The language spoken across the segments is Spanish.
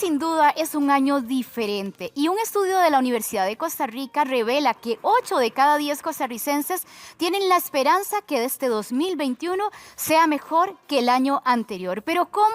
sin duda es un año diferente y un estudio de la Universidad de Costa Rica revela que 8 de cada 10 costarricenses tienen la esperanza que este 2021 sea mejor que el año anterior. Pero ¿cómo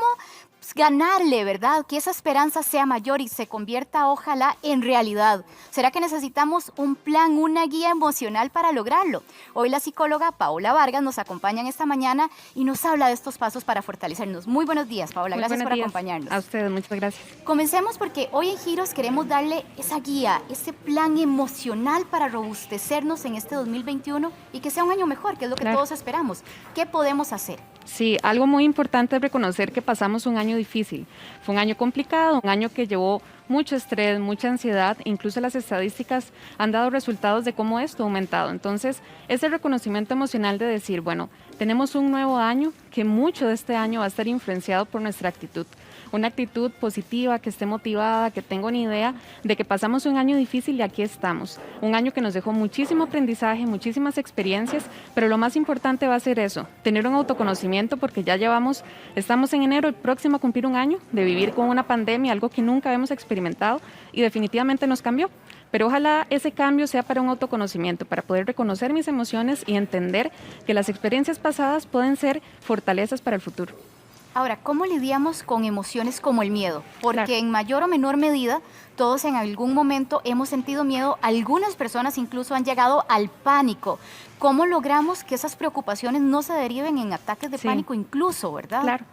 ganarle, verdad? Que esa esperanza sea mayor y se convierta, ojalá, en realidad. ¿Será que necesitamos un plan, una guía emocional para lograrlo? Hoy la psicóloga Paola Vargas nos acompaña en esta mañana y nos habla de estos pasos para fortalecernos. Muy buenos días, Paola. Gracias por acompañarnos. A ustedes, muchas gracias. Comencemos porque hoy en Giros queremos darle esa guía, ese plan emocional para robustecernos en este 2021 y que sea un año mejor, que es lo que todos esperamos. ¿Qué podemos hacer? Sí, algo muy importante es reconocer que pasamos un año difícil. Fue un año complicado, un año que llevó mucho estrés, mucha ansiedad, incluso las estadísticas han dado resultados de cómo esto ha aumentado. Entonces, ese reconocimiento emocional de decir, bueno, tenemos un nuevo año, que mucho de este año va a estar influenciado por nuestra actitud. Una actitud positiva, que esté motivada, que tenga una idea de que pasamos un año difícil y aquí estamos. Un año que nos dejó muchísimo aprendizaje, muchísimas experiencias, pero lo más importante va a ser eso, tener un autoconocimiento porque ya estamos en enero, el próximo a cumplir un año de vivir con una pandemia, algo que nunca habíamos experimentado y definitivamente nos cambió. Pero ojalá ese cambio sea para un autoconocimiento, para poder reconocer mis emociones y entender que las experiencias pasadas pueden ser fortalezas para el futuro. Ahora, ¿cómo lidiamos con emociones como el miedo? Porque en mayor o menor medida, todos en algún momento hemos sentido miedo, algunas personas incluso han llegado al pánico. ¿Cómo logramos que esas preocupaciones no se deriven en ataques de pánico incluso, verdad? Claro.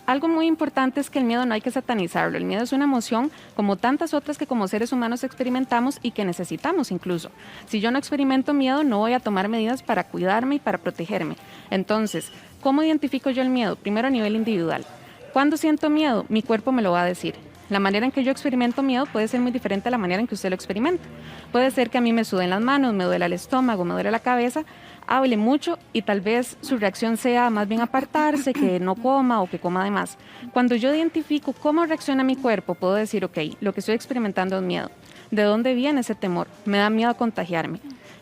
Algo muy importante es que el miedo no hay que satanizarlo. El miedo es una emoción como tantas otras que como seres humanos experimentamos y que necesitamos incluso. Si yo no experimento miedo, no voy a tomar medidas para cuidarme y para protegerme. Entonces, ¿cómo identifico yo el miedo? Primero a nivel individual. ¿Cuándo siento miedo? Mi cuerpo me lo va a decir. La manera en que yo experimento miedo puede ser muy diferente a la manera en que usted lo experimenta. Puede ser que a mí me suden las manos, me duele el estómago, me duele la cabeza, hable mucho y tal vez su reacción sea más bien apartarse, que no coma o que coma de más. Cuando yo identifico cómo reacciona mi cuerpo, puedo decir, ok, lo que estoy experimentando es miedo. ¿De dónde viene ese temor? Me da miedo a contagiarme.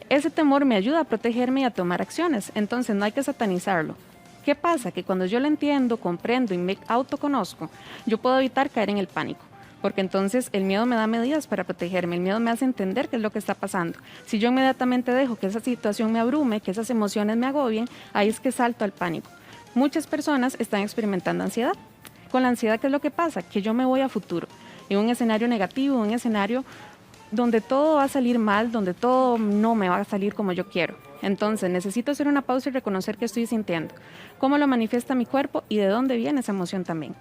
Ese temor me ayuda a protegerme y a tomar acciones, entonces no hay que satanizarlo. ¿Qué pasa? Que cuando yo lo entiendo, comprendo y me autoconozco, yo puedo evitar caer en el pánico, porque entonces el miedo me da medidas para protegerme, el miedo me hace entender qué es lo que está pasando. Si yo inmediatamente dejo que esa situación me abrume, que esas emociones me agobien, ahí es que salto al pánico. Muchas personas están experimentando ansiedad. Con la ansiedad, ¿qué es lo que pasa? Que yo me voy a futuro, en un escenario negativo, un escenario donde todo va a salir mal, donde todo no me va a salir como yo quiero. Entonces, necesito hacer una pausa y reconocer qué estoy sintiendo, cómo lo manifiesta mi cuerpo y de dónde viene esa emoción también.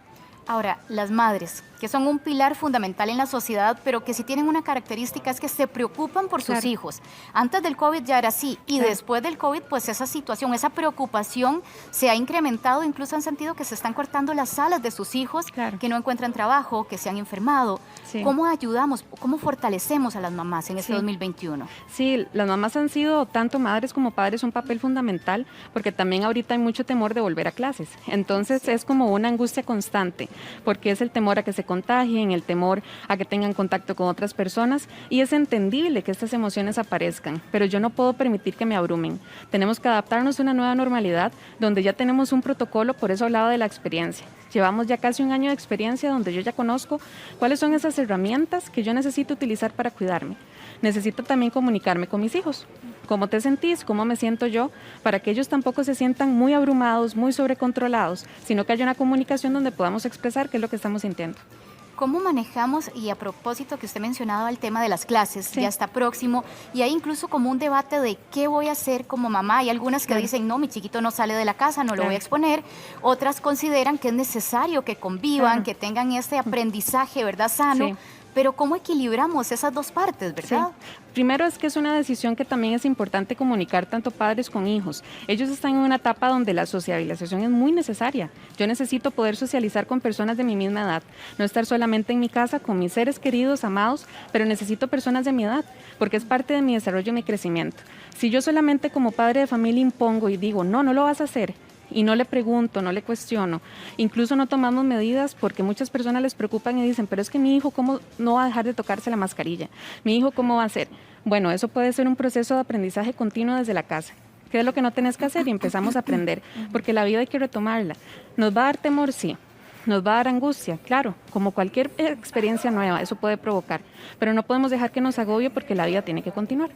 Ahora, las madres, que son un pilar fundamental en la sociedad, pero que sí tienen una característica, es que se preocupan por sus hijos. Antes del COVID ya era así, y después del COVID, pues esa situación, esa preocupación se ha incrementado, incluso han sentido que se están cortando las alas de sus hijos, que no encuentran trabajo, que se han enfermado. ¿Cómo ayudamos, cómo fortalecemos a las mamás en este 2021? Sí, las mamás han sido, tanto madres como padres, un papel fundamental, porque también ahorita hay mucho temor de volver a clases. Entonces es como una angustia constante, porque es el temor a que se contagien, el temor a que tengan contacto con otras personas, y es entendible que estas emociones aparezcan, pero yo no puedo permitir que me abrumen. Tenemos que adaptarnos a una nueva normalidad donde ya tenemos un protocolo, por eso hablaba de la experiencia. Llevamos ya casi un año de experiencia donde yo ya conozco cuáles son esas herramientas que yo necesito utilizar para cuidarme. Necesito también comunicarme con mis hijos. ¿Cómo te sentís? ¿Cómo me siento yo? Para que ellos tampoco se sientan muy abrumados, muy sobrecontrolados, sino que haya una comunicación donde podamos expresar qué es lo que estamos sintiendo. ¿Cómo manejamos, y a propósito que usted mencionaba el tema de las clases, ya está próximo, y hay incluso como un debate de qué voy a hacer como mamá? Hay algunas que dicen, no, mi chiquito no sale de la casa, no lo voy a exponer. Otras consideran que es necesario que convivan, que tengan este aprendizaje, ¿verdad?, sano. Pero ¿cómo equilibramos esas dos partes, verdad? Primero es que es una decisión que también es importante comunicar tanto padres con hijos. Ellos están en una etapa donde la sociabilización es muy necesaria. Yo necesito poder socializar con personas de mi misma edad, no estar solamente en mi casa con mis seres queridos, amados, pero necesito personas de mi edad, porque es parte de mi desarrollo y mi crecimiento. Si yo solamente como padre de familia impongo y digo, no, no lo vas a hacer, y no le pregunto, no le cuestiono, incluso no tomamos medidas porque muchas personas les preocupan y dicen, pero es que mi hijo, ¿cómo no va a dejar de tocarse la mascarilla? Mi hijo, ¿cómo va a hacer? Bueno, eso puede ser un proceso de aprendizaje continuo desde la casa. ¿Qué es lo que no tenés que hacer? Y empezamos a aprender, porque la vida hay que retomarla. ¿Nos va a dar temor? Sí. nos va a dar angustia, claro, como cualquier experiencia nueva, eso puede provocar, pero no podemos dejar que nos agobie porque la vida tiene que continuar.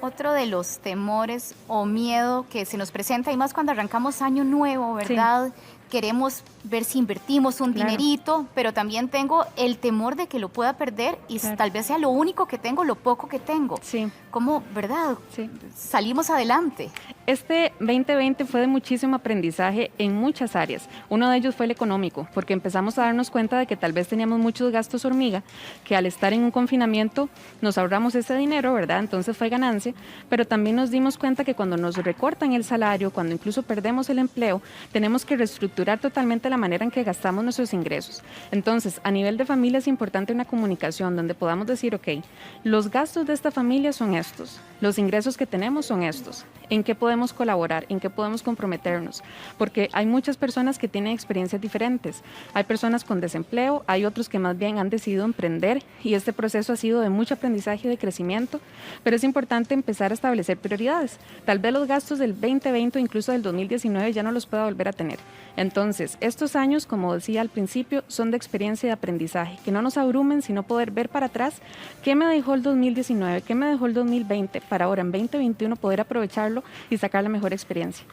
Otro de los temores o miedo que se nos presenta, y más cuando arrancamos año nuevo, ¿verdad? Sí. Queremos ver si invertimos un dinerito, pero también tengo el temor de que lo pueda perder y tal vez sea lo único que tengo, lo poco que tengo. Sí. ¿Cómo, verdad? Sí. Salimos adelante. Este 2020 fue de muchísimo aprendizaje en muchas áreas. Uno de ellos fue el económico, porque empezamos a darnos cuenta de que tal vez teníamos muchos gastos hormiga, que al estar en un confinamiento nos ahorramos ese dinero, ¿verdad? Entonces fue ganancia, pero también nos dimos cuenta que cuando nos recortan el salario, cuando incluso perdemos el empleo, tenemos que reestructurar totalmente la manera en que gastamos nuestros ingresos. Entonces, a nivel de familia es importante una comunicación donde podamos decir, ok, los gastos de esta familia son estos, los ingresos que tenemos son estos, ¿en qué podemos colaborar? ¿En qué podemos comprometernos? Porque hay muchas personas que tienen experiencias diferentes, hay personas con desempleo, hay otros que más bien han decidido emprender y este proceso ha sido de mucho aprendizaje y de crecimiento, pero es importante empezar a establecer prioridades. Tal vez los gastos del 2020 o incluso del 2019 ya no los pueda volver a tener. Entonces, estos años, como decía al principio, son de experiencia y de aprendizaje, que no nos abrumen, sino poder ver para atrás qué me dejó el 2019, qué me dejó el 2020, para ahora en 2021 poder aprovecharlo y sacar la mejor experiencia.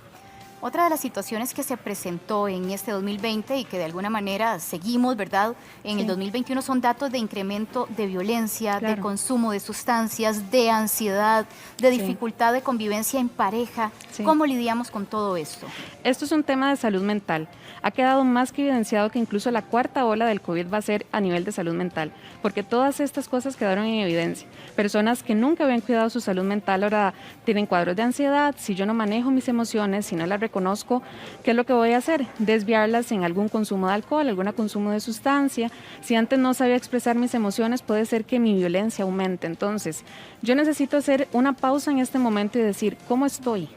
Otra de las situaciones que se presentó en este 2020 y que de alguna manera seguimos, ¿verdad? En el 2021 son datos de incremento de violencia, de consumo de sustancias, de ansiedad, de dificultad de convivencia en pareja. ¿Cómo lidiamos con todo esto? Esto es un tema de salud mental. Ha quedado más que evidenciado que incluso la cuarta ola del COVID va a ser a nivel de salud mental, porque todas estas cosas quedaron en evidencia. Personas que nunca habían cuidado su salud mental ahora tienen cuadros de ansiedad. Si yo no manejo mis emociones, si no las reconozco, ¿qué es lo que voy a hacer? Desviarlas en algún consumo de alcohol, algún consumo de sustancia. Si antes no sabía expresar mis emociones, puede ser que mi violencia aumente. Entonces, yo necesito hacer una pausa en este momento y decir, ¿cómo estoy?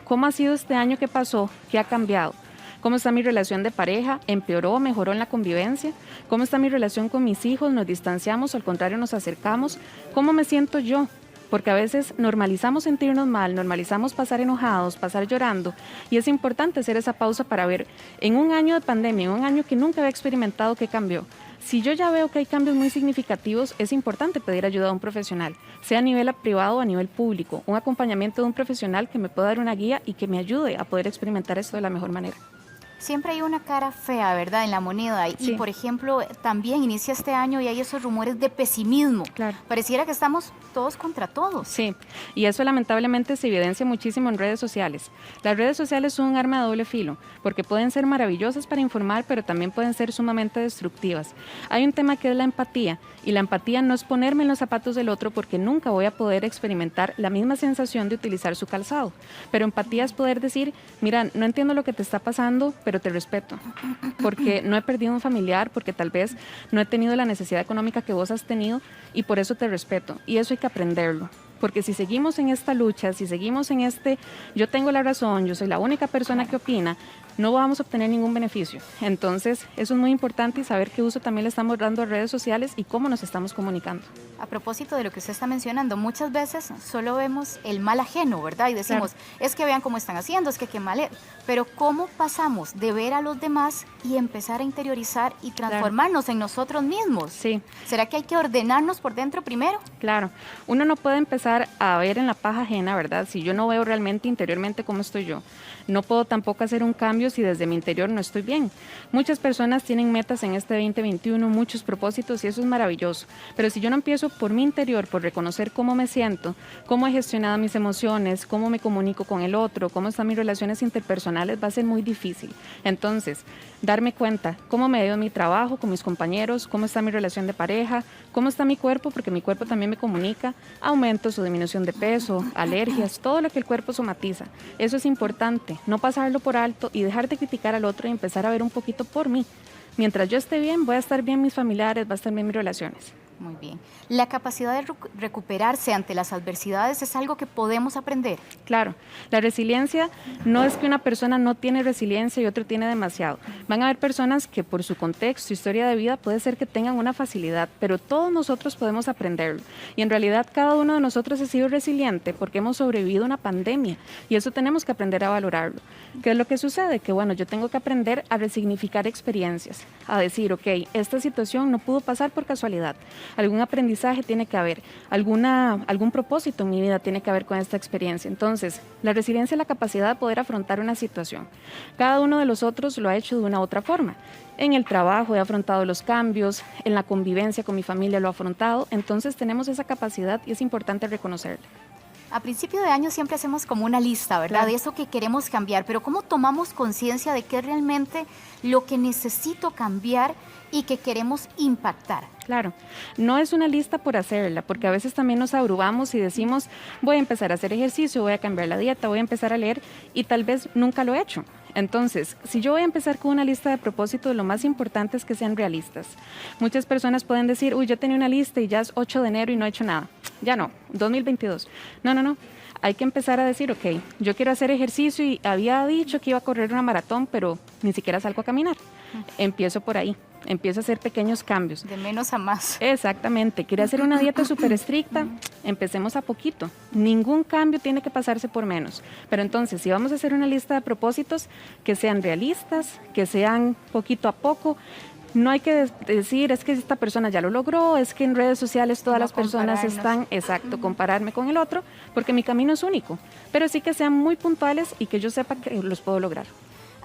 ¿Cómo ha sido este año que pasó? ¿Qué ha cambiado? ¿Cómo está mi relación de pareja? ¿Empeoró o mejoró en la convivencia? ¿Cómo está mi relación con mis hijos? ¿Nos distanciamos o al contrario nos acercamos? ¿Cómo me siento yo? Porque a veces normalizamos sentirnos mal, normalizamos pasar enojados, pasar llorando, y es importante hacer esa pausa para ver en un año de pandemia, en un año que nunca había experimentado, qué cambió. Si yo ya veo que hay cambios muy significativos, es importante pedir ayuda a un profesional, sea a nivel privado o a nivel público, un acompañamiento de un profesional que me pueda dar una guía y que me ayude a poder experimentar esto de la mejor manera. Siempre hay una cara fea, ¿verdad?, en la moneda. Y, por ejemplo, también inicia este año y hay esos rumores de pesimismo. Claro. Pareciera que estamos todos contra todos. Sí, y eso lamentablemente se evidencia muchísimo en redes sociales. Las redes sociales son un arma de doble filo, porque pueden ser maravillosas para informar, pero también pueden ser sumamente destructivas. Hay un tema que es la empatía, y la empatía no es ponerme en los zapatos del otro, porque nunca voy a poder experimentar la misma sensación de utilizar su calzado. Pero empatía es poder decir, mira, no entiendo lo que te está pasando, pero te respeto, porque no he perdido un familiar, porque tal vez no he tenido la necesidad económica que vos has tenido y por eso te respeto. Y eso hay que aprenderlo, porque si seguimos en esta lucha, si seguimos en yo tengo la razón, yo soy la única persona que opina, no vamos a obtener ningún beneficio. Entonces, eso es muy importante y saber qué uso también le estamos dando a redes sociales y cómo nos estamos comunicando. A propósito de lo que usted está mencionando, muchas veces solo vemos el mal ajeno, ¿verdad? Y decimos, es que vean cómo están haciendo, es que qué mal es. Pero ¿cómo pasamos de ver a los demás y empezar a interiorizar y transformarnos en nosotros mismos? Sí. ¿Será que hay que ordenarnos por dentro primero? Claro. Uno no puede empezar a ver en la paja ajena, ¿verdad? Si yo no veo realmente interiormente cómo estoy yo. No puedo tampoco hacer un cambio si desde mi interior no estoy bien. Muchas personas tienen metas en este 2021, muchos propósitos y eso es maravilloso. Pero si yo no empiezo por mi interior, por reconocer cómo me siento, cómo he gestionado mis emociones, cómo me comunico con el otro, cómo están mis relaciones interpersonales, va a ser muy difícil. Entonces, darme cuenta cómo me ha ido en mi trabajo, con mis compañeros, cómo está mi relación de pareja, cómo está mi cuerpo, porque mi cuerpo también me comunica, aumentos o disminución de peso, alergias, todo lo que el cuerpo somatiza. Eso es importante, no pasarlo por alto y dejar de criticar al otro y empezar a ver un poquito por mí. Mientras yo esté bien, voy a estar bien mis familiares, va a estar bien mis relaciones. Muy bien. La capacidad de recuperarse ante las adversidades es algo que podemos aprender. Claro, la resiliencia no es que una persona no tiene resiliencia y otro tiene demasiado. Van a haber personas que por su contexto, historia de vida, puede ser que tengan una facilidad, pero todos nosotros podemos aprenderlo. Y en realidad cada uno de nosotros ha sido resiliente porque hemos sobrevivido a una pandemia y eso tenemos que aprender a valorarlo. ¿Qué es lo que sucede? Que bueno, yo tengo que aprender a resignificar experiencias, a decir, ok, esta situación no pudo pasar por casualidad. Algún aprendizaje tiene que haber, algún propósito en mi vida tiene que haber con esta experiencia. Entonces, la resiliencia es la capacidad de poder afrontar una situación. Cada uno de los otros lo ha hecho de una u otra forma. En el trabajo he afrontado los cambios, en la convivencia con mi familia lo he afrontado, entonces tenemos esa capacidad y es importante reconocerla. A principio de año siempre hacemos como una lista, ¿verdad? Claro. De eso que queremos cambiar, pero ¿cómo tomamos conciencia de qué es realmente lo que necesito cambiar y que queremos impactar? Claro, no es una lista por hacerla, porque a veces también nos abrumamos y decimos, voy a empezar a hacer ejercicio, voy a cambiar la dieta, voy a empezar a leer y tal vez nunca lo he hecho. Entonces, si yo voy a empezar con una lista de propósitos, lo más importante es que sean realistas. Muchas personas pueden decir, uy, yo tenía una lista y ya es 8 de enero y no he hecho nada. Ya no, 2022. No. Hay que empezar a decir, ok, yo quiero hacer ejercicio y había dicho que iba a correr una maratón, pero ni siquiera salgo a caminar. Empiezo por ahí. Empiezo a hacer pequeños cambios. De menos a más. Exactamente. ¿Quiere hacer una dieta súper estricta? Empecemos a poquito. Ningún cambio tiene que pasarse por menos. Pero entonces, si vamos a hacer una lista de propósitos, que sean realistas, que sean poquito a poco. No hay que decir, es que esta persona ya lo logró, es que en redes sociales todas las personas están, compararme con el otro, porque mi camino es único. Pero sí que sean muy puntuales y que yo sepa que los puedo lograr.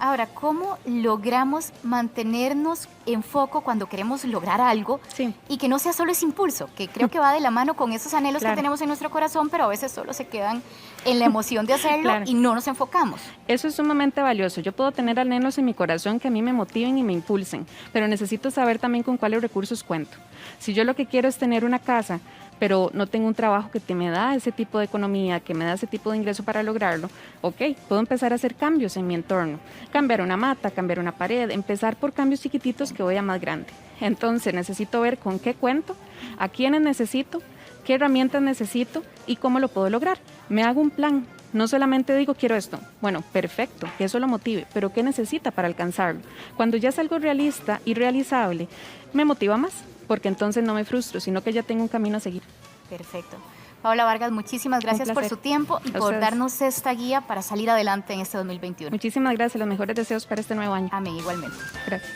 Ahora, ¿cómo logramos mantenernos en foco cuando queremos lograr algo y que no sea solo ese impulso, que creo que va de la mano con esos anhelos que tenemos en nuestro corazón, pero a veces solo se quedan en la emoción de hacerlo y no nos enfocamos? Eso es sumamente valioso. Yo puedo tener anhelos en mi corazón que a mí me motiven y me impulsen, pero necesito saber también con cuáles recursos cuento. Si yo lo que quiero es tener una casa, pero no tengo un trabajo que me da ese tipo de economía, que me da ese tipo de ingreso para lograrlo, ok, puedo empezar a hacer cambios en mi entorno, cambiar una mata, cambiar una pared, empezar por cambios chiquititos que voy a más grande. Entonces necesito ver con qué cuento, a quiénes necesito, qué herramientas necesito y cómo lo puedo lograr. Me hago un plan. No solamente digo quiero esto, bueno, perfecto, que eso lo motive, pero ¿qué necesita para alcanzarlo? Cuando ya es algo realista y realizable, me motiva más, porque entonces no me frustro, sino que ya tengo un camino a seguir. Perfecto. Paola Vargas, muchísimas gracias por su tiempo y por darnos esta guía para salir adelante en este 2021. Muchísimas gracias, los mejores deseos para este nuevo año. Amén, igualmente. Gracias.